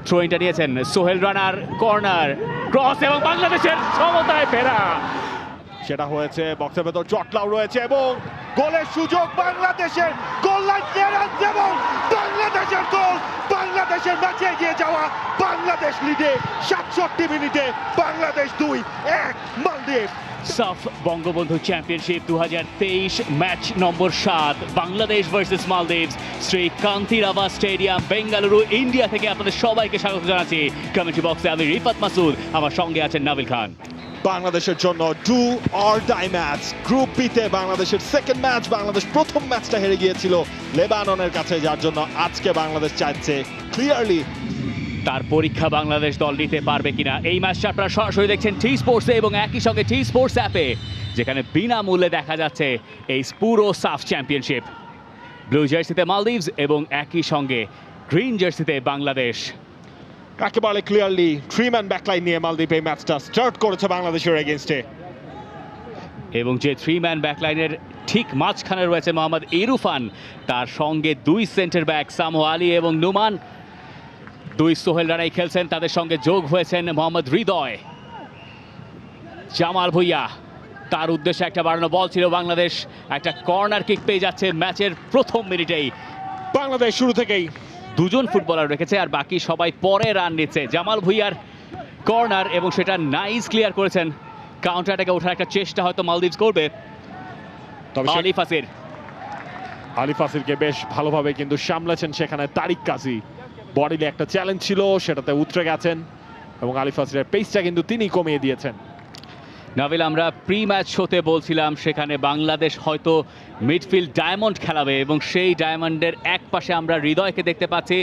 থ্রোইনটা নিয়েছেন সোহেল রানার, corner, cross এবং বাংলাদেশের সমতায় ফেরা। সেটা হয়েছে, বক্সের ভেতর জটলাও রয়েছে এবং গোলের সুযোগ বাংলাদেশের, গোল লাইন ক্লিয়ারেন্স এবং বাংলাদেশের গোল। বাংলাদেশের ম্যাচে এগিয়ে যাওয়া, বাংলাদেশ লিডে 67 মিনিটে, Bangladesh 2-1 Maldives. SAFF Bangabandhu championship 2023 match number 7 Bangladesh versus Maldives, Shri Kanteerava stadium, Bengaluru, India থেকে আপনাদের সবাইকে স্বাগত জানাচ্ছি। কমেন্ট্রি বক্সে আমি রিফাত মাসুদ, আমার সঙ্গে আছেন নাবিল খান। বাংলাদেশের জন্য do or die match. Group বিতে বাংলাদেশের সেকেন্ড ম্যাচ, বাংলাদেশ প্রথম ম্যাচটা হেরে গিয়েছিল লেবাননের কাছে, যার জন্য আজকে বাংলাদেশ চাইছে ক্লিয়ারলি তার পরীক্ষা বাংলাদেশ দল নিতে পারবে কিনা। এই ম্যাচটা আপনারা সরাসরি দেখছেন টি স্পোর্টসে এবং একই সঙ্গে টি স্পোর্টস অ্যাপে, যেখানে বিনামূল্যে দেখা যাচ্ছে এই পুরো সাফ চ্যাম্পিয়নশিপ। ব্লু জার্সিতে মালদ্বীপস এবং একই সঙ্গে গ্রিন জার্সিতে বাংলাদেশ। একেবারে ক্লিয়ারলি থ্রি ম্যান ব্যাকলাইন নিয়ে মালদ্বীপ এই ম্যাচটা স্টার্ট করেছে বাংলাদেশের এগেইনস্টে। এবং যে থ্রি ম্যান ব্যাকলাইনের ঠিক মাঝখানে রয়েছে মোহাম্মদ ইরফান, তার সঙ্গে দুই সেন্টার ব্যাক সামো আলী এবং নুমান, দুই সোহেল রানাই খেলছেন, তাদের সঙ্গে যোগ হয়েছেন মোহাম্মদ হৃদয়, জামাল ভুইয়া। তার উদ্দেশ্যে একটা বাড়ানো বল ছিল, বাংলাদেশ একটা কর্নার কিক পেয়ে যাচ্ছে ম্যাচের প্রথম মিনিটেই। বাংলাদেশ শুরু থেকেই দুজন ফুটবলার রেখেছে আর বাকি সবাই পরে রান নিচ্ছে। জামাল ভুইয়ার কর্নার এবং সেটা নাইস ক্লিয়ার করেছেন। কাউন্টার অ্যাটাকে ওঠার একটা চেষ্টা হয়তো মালদ্বীপস করবে। তবে আলী ফাসিরকে বেশ ভালোভাবে কিন্তু সামলেছেন সেখানে তারিক কাজী। বডিতে একটা চ্যালেঞ্জ ছিল, সেটাতে উতরে গেছেন এবং আলী ফাসিরের পেসটা কিন্তু তিনি কমিয়ে দিয়েছেন। নাবিল, আমরা প্রি ম্যাচ শোতে বলছিলাম সেখানে বাংলাদেশ হয়তো মিডফিল্ড ডায়মন্ড খেলাবে এবং সেই ডায়মন্ডের এক পাশে আমরা হৃদয়কে দেখতে পাচ্ছি,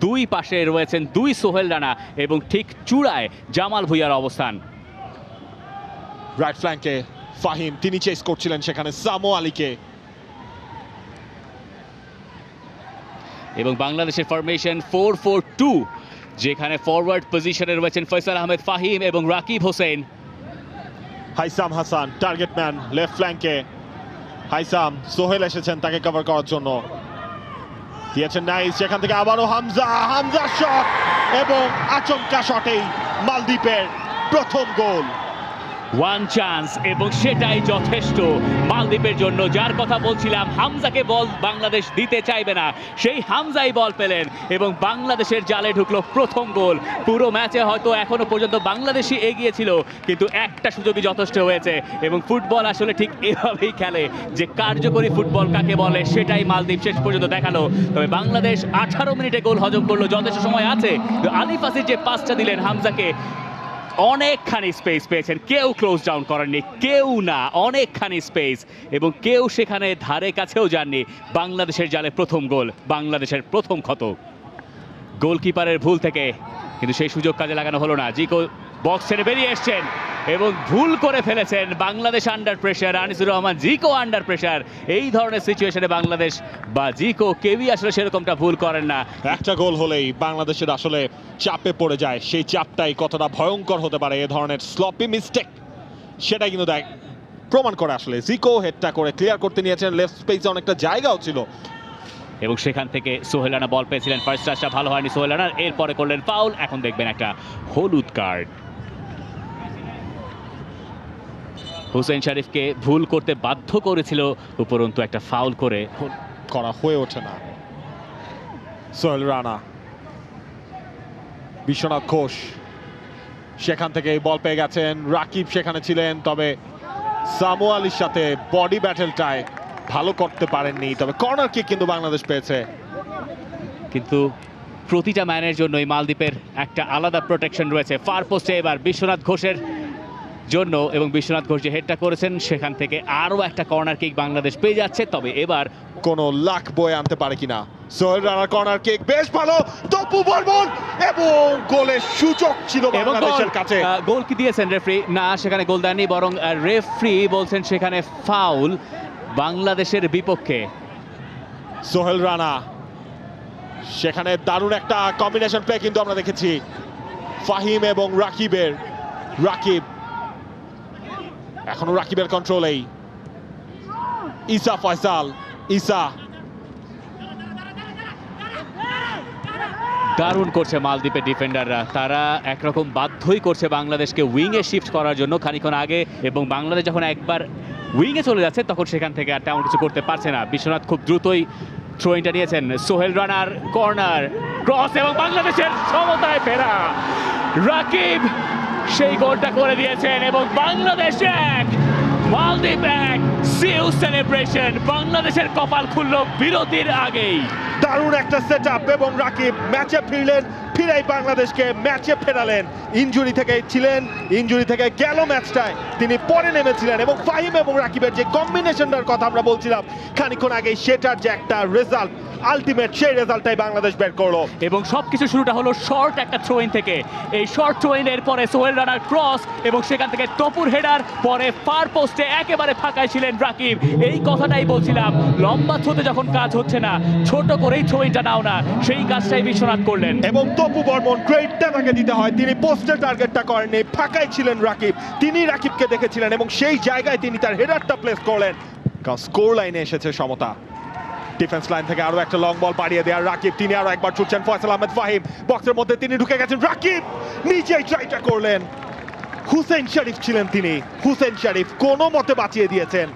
দুই পাশে রয়েছেন দুই সোহেল রানা এবং ঠিক চূড়ায় জামাল ভুইয়ার অবস্থান। রাইট ফ্ল্যাঙ্কে ফাহিম, তিনি চেস করছিলেন সেখানে সামো আলীকে। এবং বাংলাদেশের ফরমেশন 4-4-2, যেখানে ফরওয়ার্ড পজিশনে রয়েছেন ফয়সাল আহমেদ ফাহিম এবং Rakib Hossain. Haisam Hasan target man left ফ্ল্যাঙ্কে। হাইসাম, সোহেল এসেছেন তাকে কভার করার জন্য, দিয়েছেন নাইস, সেখান থেকে আবারও হামজা শট এবং আচমকা শটেই মালদ্বীপের প্রথম গোল। ওয়ান চান্স এবং সেটাই যথেষ্ট মালদ্বীপের জন্য। যার কথা বলছিলাম, হামজাকে বল বাংলাদেশ দিতে চাইবে না, সেই হামজাই বল পেলেন এবং বাংলাদেশের জালে ঢুকলো প্রথম গোল। পুরো ম্যাচে হয়তো এখনো পর্যন্ত বাংলাদেশই এগিয়ে ছিল, কিন্তু একটা সুযোগই যথেষ্ট হয়েছে এবং ফুটবল আসলে ঠিক এভাবেই খেলে, যে কার্যকরী ফুটবল কাকে বলে সেটাই মালদ্বীপ শেষ পর্যন্ত দেখালো। তবে বাংলাদেশ 18 মিনিটে গোল হজম করলো, যথেষ্ট সময় আছে। আলী ফাসির যে পাসটা দিলেন হামজাকে, অনেকখানি স্পেস পেয়েছেন, কেউ ক্লোজ ডাউন করেননি, কেউ না, অনেকখানি স্পেস এবং কেউ সেখানে ধারে কাছেও যাননি। বাংলাদেশের জালে প্রথম গোল, বাংলাদেশের প্রথম ক্ষত গোলকিপারের ভুল থেকে, কিন্তু সেই সুযোগ কাজে লাগানো হলো না। জিকো বক্স ছেড়ে বেরিয়ে এসছেন এবং ভুল করে ফেলেছেন। Bangladesh under pressure, Anisur Rahman Zico under pressure. এই ধরনের সিচুয়েশনে বাংলাদেশ বা জিকো কেউই আসলে সেরকমটা ভুল করেন না। একটা গোল হলেই বাংলাদেশের আসলে চাপে পড়ে যায়, সেই চাপটাই কতটা ভয়ঙ্কর হতে পারে এ ধরনের স্লপি মিস্টেক, সেটা কিন্তু প্রমাণ করে। আসলে জিকো হেডটা করে ক্লিয়ার করতে নিয়েছেন, লেফট স্পেসে অনেকটা জায়গাও ছিল এবং সেখান থেকে সোহেল রানা বল পেয়েছিলেন। ফার্স্ট টাচটা ভালো হয়নি সোহেল রানার, এরপরে করলেন ফাউল। এখন দেখবেন একটা হলুদ কার্ড। হুসেন শরীফকে ভুল করতে বাধ্য করেছিল, উপরন্তু একটা ফাউল করে করা হয়ে ওঠে না। সোহেল রানা, বিশ্বনাথ ঘোষ সেখান থেকে বল পেয়ে গেছেন, রাকিব সেখানে ছিলেন, তবে সামো আলীর সাথে বডি ব্যাটেলটায় ভালো করতে পারেননি। তবে কর্নার কিক কিন্তু বাংলাদেশ পেয়েছে। কিন্তু প্রতিটা ম্যানের জন্যই মালদ্বীপের একটা আলাদা প্রোটেকশন রয়েছে। ফার পোস্টে এবার বিশ্বনাথ ঘোষের জন্য, এবং বিশ্বনাথ ঘোষ যে হেডটা করেছেন সেখান থেকে আরও একটা কর্নার কিক বাংলাদেশ পেয়ে যাচ্ছে। তবে এবার কোনো লাক বয়ে আনতে পারে কিনা। সোহেল রানার কর্নার কিক বেশ ভালো, তপু বর্মন এবং গোলের সুযোগ ছিল বাংলাদেশের কাছে। গোল কি দিয়েছেন রেফারি? না, সেখানে গোল দেননি, বরং রেফারি বলছেন সেখানে ফাউল বাংলাদেশের বিপক্ষে। সোহেল রানা সেখানে দারুণ একটা কম্বিনেশন প্লে কিন্তু আমরা দেখেছি ফাহিম এবং রাকিবের। রাকিব, এখনো রাকিবের কন্ট্রোলেই। ইসা ফয়সাল, ইসা দারুণ করছে মালদ্বীপের ডিফেন্ডাররা, তারা একরকম বাধ্যই করছে বাংলাদেশকে উইংয়ে শিফট করার জন্য খানিকক্ষণ আগে, এবং বাংলাদেশ যখন একবার উইংয়ে চলে যাচ্ছে তখন সেখান থেকে আর তেমন কিছু করতে পারছে না। বিশ্বনাথ খুব দ্রুতই থ্রোইনটা নিয়েছেন, সোহেল রানার কর্নার ক্রস এবং বাংলাদেশের সমতায় ফেরা রাকিব সেই গোলটা করে দিয়েছেন এবং বাংলাদেশ এক মালদ্বীপ এক। সিউ সেলিব্রেশন, বাংলাদেশের কপাল খুলল বিরতির আগেই। দারুণ একটা সেট আপ এবং রাকিব ম্যাচে ফিরলেন, ফিরেই বাংলাদেশকে ম্যাচে ফেরালেন। ইনজুরি থেকে ছিলেন, ইনজুরি থেকে গেল ম্যাচটায়, তিনি পরে নেমেছিলেন এবং ফাহিম এবং রাকিবের যে কম্বিনেশনটার কথা আমরা বলছিলাম খানিকক্ষণ আগেই, সেটার যে একটা রেজাল্ট, আলটিমেট সেই রেজাল্টটাই বাংলাদেশ বের করলো। এবং সবকিছু শুরুটা হলো শর্ট একটা থ্রোইন থেকে। এই শর্ট থ্রোইনের পরে সোহেল রানার ক্রস এবং সেখান থেকে টপুর হেডার, পরে ফার পোস্টে একেবারে ফাঁকায় ছিলেন রাকিব। এই কথাটাই বলছিলাম, লম্বা থ্রোতে যখন কাজ হচ্ছে না, ছোট করেই থ্রোইনটা নাও না, সেই কাজটাই বিশ্বনাথ করলেন। এবং তপু বর্মন গ্রেটটা তাকে দিতে হয়, তিনি পোস্টের টার্গেটটা করেননি, ফাঁকায় ছিলেন রাকিব, তিনি রাকিবকে দেখেছিলেন এবং সেই জায়গায় তিনি তার হেডারটা প্লেস করলেন। কারণ স্কোর লাইনে এসেছে সমতা। ডিফেন্স লাইন থেকে আরো একটা লং বল পাড়িয়ে দেওয়ার রাকিব, তিনি আরো একবার ছুটছেন। ফয়সাল আহমেদ ফাহিম বক্সের মধ্যে তিনি ঢুকে গেছেন, রাকিব নিজেই ট্রাইটা করলেন। হুসেন শরীফ ছিলেন তিনি, হুসেন শরীফ কোনো মতে বাঁচিয়ে দিয়েছেন।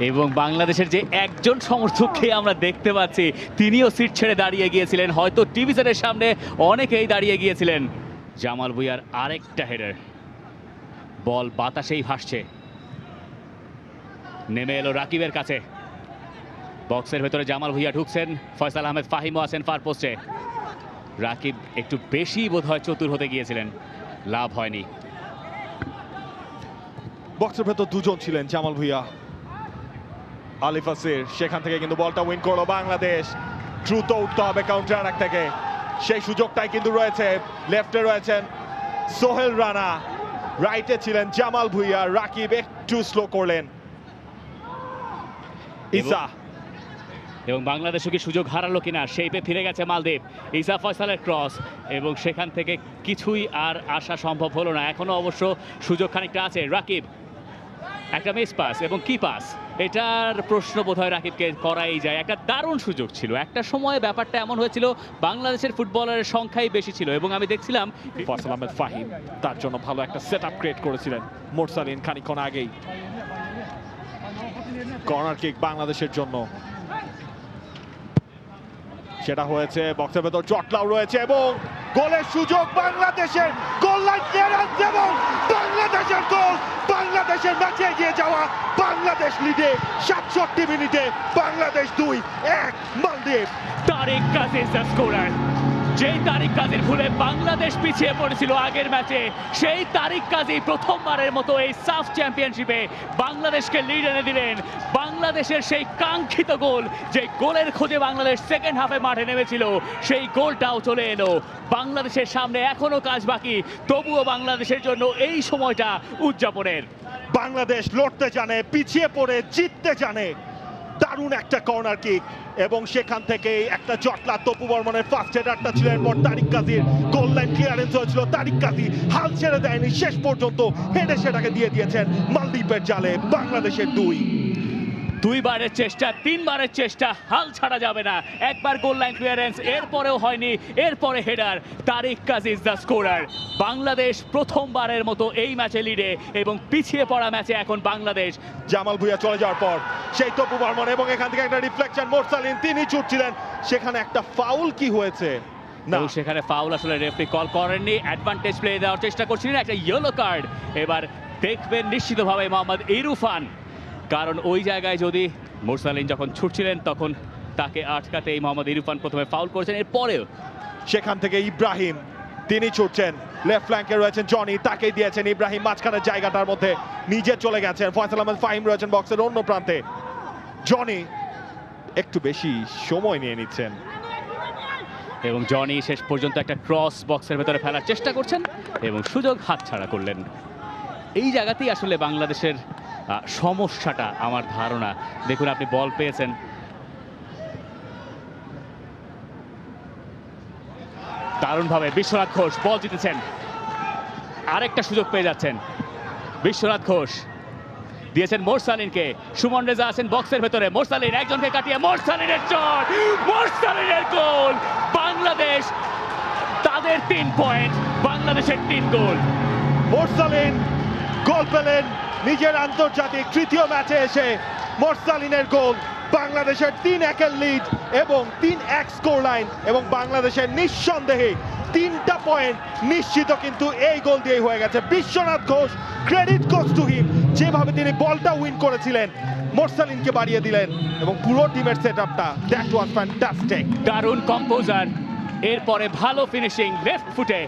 এবং বাংলাদেশের যে একজন সমর্থককে আমরা দেখতে পাচ্ছি, তিনিও সিট ছেড়ে দাঁড়িয়ে গিয়েছিলেন, হয়তো টিভি সেটের সামনে অনেকেই দাঁড়িয়ে গিয়েছিলেন। জামাল ভুঁইয়ার আরেকটা হেডার, বল বাতাসেই ভাসছে, নেমে এলো রাকিবের কাছে। বক্সের ভেতরে জামাল ভুঁইয়া ঢুকছেন, ফয়সাল আহমেদ ফাহিমও আছেন ফার পোস্টে। রাকিব একটু বেশি বোধহয় চতুর হতে গিয়েছিলেন, লাভ হয়নি। বক্সের ভেতর দুজন ছিলেন, জামাল ভুঁইয়া, আলিফ আসির, সেখান থেকে কিন্তু বলটা উইন করলো বাংলাদেশ। দ্রুত উঠতে হবে কাউন্টার অ্যাটাক থেকে, সেই সুযোগটাই কিন্তু রয়েছে। লেফটে রয়েছেন সোহেল রানা, রাইটে ছিলেন জামাল ভুঁইয়া, রাকিব একটু স্লো করলেন। ইসা, এবং বাংলাদেশও কি সুযোগ হারালো কিনা, শেপে ফিরে গেছে মালদ্বীপ। ইসা ফয়সালের ক্রস এবং সেখান থেকে কিছুই আর আসা সম্ভব হলো না। এখনো অবশ্য সুযোগ খানিকটা আছে। রাকিব একটা মিস পাস এবং কি পাস, এটার প্রশ্ন বোধহয় রাকিবকে করাই যায়। একটা দারুণ সুযোগ ছিল, একটা সময় ব্যাপারটা এমন হয়েছিল বাংলাদেশের ফুটবলারের সংখ্যাই বেশি ছিল এবং আমি দেখছিলাম ফয়সাল আহমেদ ফাহিম তার জন্য ভালো একটা সেট আপ ক্রিয়েট করেছিলেন মোরসালিন খানিকক্ষণ আগেই। কর্নার কিক বাংলাদেশের জন্য, সেটা হয়েছে। বক্সের ভেতর জটলাও রয়েছে এবং গোলের সুযোগ বাংলাদেশের, গোল লাইন ক্লিয়ারেন্স এবং বাংলাদেশের গোল। বাংলাদেশের ম্যাচে এগিয়ে যাওয়া, বাংলাদেশ লিডে 67 মিনিটে, বাংলাদেশ 2-1 মালদ্বীপ। তারিক কাজির দ্য স্কোরার। যেই তারিক কাজির ভুলে বাংলাদেশ পিছিয়ে পড়েছিল আগের ম্যাচে, সেই তারিক কাজি প্রথমবারের মতো এই সাফ চ্যাম্পিয়নশিপে বাংলাদেশকে লিড এনে দিলেন। বাংলাদেশের সেই কাঙ্ক্ষিত গোল, যে গোলের খোঁজে বাংলাদেশ সেকেন্ড হাফে মাঠে নেমেছিল, সেই গোলটাও চলে এলো। বাংলাদেশের সামনে এখনো কাজ বাকি, তবুও বাংলাদেশের জন্য এই সময়টা উদযাপনের। বাংলাদেশ লড়তে জানে, পিছিয়ে পড়ে জিততে জানে। দারুণ একটা কর্নার কিক এবং সেখান থেকে একটা জটলা, তপু বর্মনের ফার্স্ট হেডারটা ছিল, এরপর তারিক কাজির গোল লাইন ক্লিয়ারেন্স হয়েছিল। তারিক কাজি হাল ছেড়ে দেয়নি, শেষ পর্যন্ত হেডে সেটাকে দিয়ে দিয়েছেন মালদ্বীপের জালে। বাংলাদেশের 2বারের চেষ্টা, 3বারের চেষ্টা, হাল ছাড়া যাবে না। একবার গোল লাইন ক্লিয়ারেন্স, এরপরেও হয়নি, এরপরে header. Tariq Kazi is the scorer. Bangladesh প্রথমবারের মতো এই ম্যাচে লিডে এবং পিছিয়ে পড়া ম্যাচে এখন বাংলাদেশ। জামাল ভুঁইয়া চলে যাওয়ার পর সেই তপু বর্মন এবং এখান থেকে একটা রিফ্লেকশন, মোরসালিন তিনি ছুটছিলেন, সেখানে একটা ফাউল কি হয়েছে না, সেখানে ফাউল আসলে রেফারি কল করেননি, অ্যাডভান্টেজ প্লে দেওয়ার চেষ্টা করছিলেন, একটা ইয়েলো কার্ড এবার দেখবেন নিশ্চিতভাবে মোহাম্মদ ইরফান। কারণ ওই জায়গায় যদি মোরসালিন যখন ছুটছিলেন তখন তাকে আটকাতে এই মোহাম্মদ ইরফান প্রথমে ফাউল করেছেন, এরপরেও সেখান থেকে ইব্রাহিম তিনি ছুটছেন, লেফট ফ্ল্যাঙ্কে রয়েছেন জনি, তাকেই দিয়েছেন ইব্রাহিম মাঝখানের জায়গাটার মধ্যে নিজে চলে গেছেন। ফয়সাল আহমেদ ফাহিম রয়েছেন বক্সের অন্য প্রান্তে, জনি একটু বেশি সময় নিয়ে নিচ্ছেন এবং জনি শেষ পর্যন্ত একটা ক্রস বক্সের ভেতরে ফেলার চেষ্টা করছেন এবং সুযোগ হাতছাড়া করলেন। এই জায়গাতেই আসলে বাংলাদেশের সমস্যাটা আমার ধারণা। দেখুন, আপনি বল পেয়েছেন, দারুণভাবে বিশ্বনাথ ঘোষ বল জিতেছেন, আরেকটা সুযোগ পেয়ে যাচ্ছেন। বিশ্বনাথ ঘোষ দিয়েছেন মোরসালিনকে, সুমন রেজা আছেন বক্সের ভেতরে, মোরসালিন একজনকে কাটিয়ে মোরসালিনের শট, মোরসালিনের গোল। বাংলাদেশ আমাদের 3 পয়েন্ট, বাংলাদেশের 3 গোল। মোরসালিন গোল পেলেন নিজের আন্তর্জাতিক তৃতীয় ম্যাচে এসে। মোরসালিনের গোল, বাংলাদেশের 3-1 লিড এবং 3-1 স্কোর লাইন, এবং বাংলাদেশের নিঃসন্দেহে 3টা পয়েন্ট নিশ্চিত কিন্তু এই গোল দিয়েই হয়ে গেছে। Biswanath Ghosh, credit goes to him, যেভাবে তিনি বলটা উইন করেছিলেন, মোরসালিনকে বাড়িয়ে দিলেন এবং পুরো টিমের সেটআপটা দ্যাট ওয়াজ ফ্যান্টাস্টিক। দারুণ কম্পোজার, এরপরে ভালো ফিনিশিং, লেফট ফুটে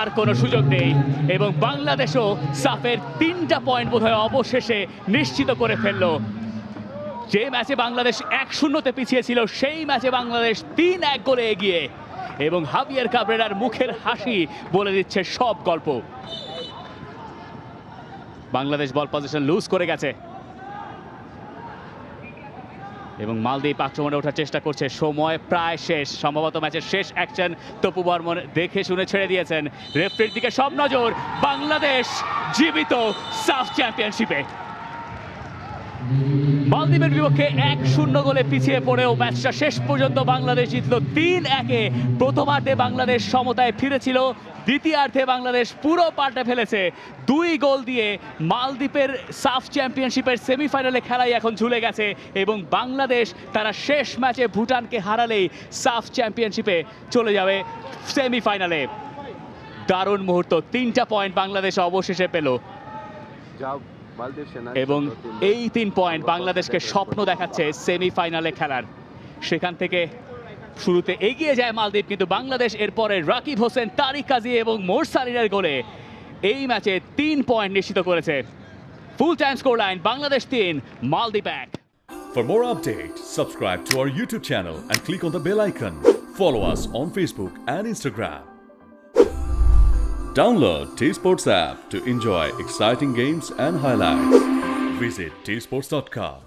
আর কোনো সুযোগ নেই, এবং বাংলাদেশও সাফের 3টা পয়েন্ট বোধহয় অবশেষে নিশ্চিত করে ফেললো। যে ম্যাচে বাংলাদেশ 1-0-তে পিছিয়ে ছিল, সেই ম্যাচে বাংলাদেশ 3-1 গোলে এগিয়ে, এবং হাভিয়ার কাবরেরার মুখের হাসি বলে দিচ্ছে সব গল্প। বাংলাদেশ বল পজিশন লুজ করে গেছে এবং মালদ্বীপ আক্রমণে ওঠার চেষ্টা করছে। সময় প্রায় শেষ, সম্ভবত ম্যাচের শেষ অ্যাকশন। তপু বর্মন দেখে শুনে ছেড়ে দিয়েছেন। রেফারির দিকে সব নজর। বাংলাদেশ জীবিত সাফ চ্যাম্পিয়নশিপে। মালদ্বীপের বিপক্ষে 1-0 গোলে পিছিয়ে পড়েও ম্যাচটা শেষ পর্যন্ত বাংলাদেশ জিতল 3-1-এ। প্রথমার্ধে বাংলাদেশ সমতায় ফিরেছিল, দ্বিতীয়ার্ধে বাংলাদেশ পুরো পাল্টে ফেলেছে। 2 গোল দিয়ে মালদ্বীপের সাফ চ্যাম্পিয়নশিপের সেমিফাইনালে খেলাই এখন ঝুলে গেছে, এবং বাংলাদেশ তারা শেষ ম্যাচে ভুটানকে হারালেই সাফ চ্যাম্পিয়নশিপে চলে যাবে সেমিফাইনালে। দারুণ মুহূর্ত, 3টা পয়েন্ট বাংলাদেশ অবশেষে পেল, এবং এই 3 পয়েন্ট বাংলাদেশকে স্বপ্ন দেখাচ্ছে সেমিফাইনালে খেলার। সেখান থেকে শুরুতে এগিয়ে যায় মালদ্বীপ, কিন্তু বাংলাদেশ এরপরে রাকিব হোসেন, তারিক কাজী এবং মোরসালিনের গোলে এই ম্যাচে 3 পয়েন্ট নিশ্চিত করেছে। Full time score line Bangladesh 3, মালদ্বীপ 1। For more updates, subscribe to our YouTube channel and click on the bell icon. Follow us on Facebook and Instagram. Download T-Sports app to enjoy exciting games and highlights. Visit tsports.com.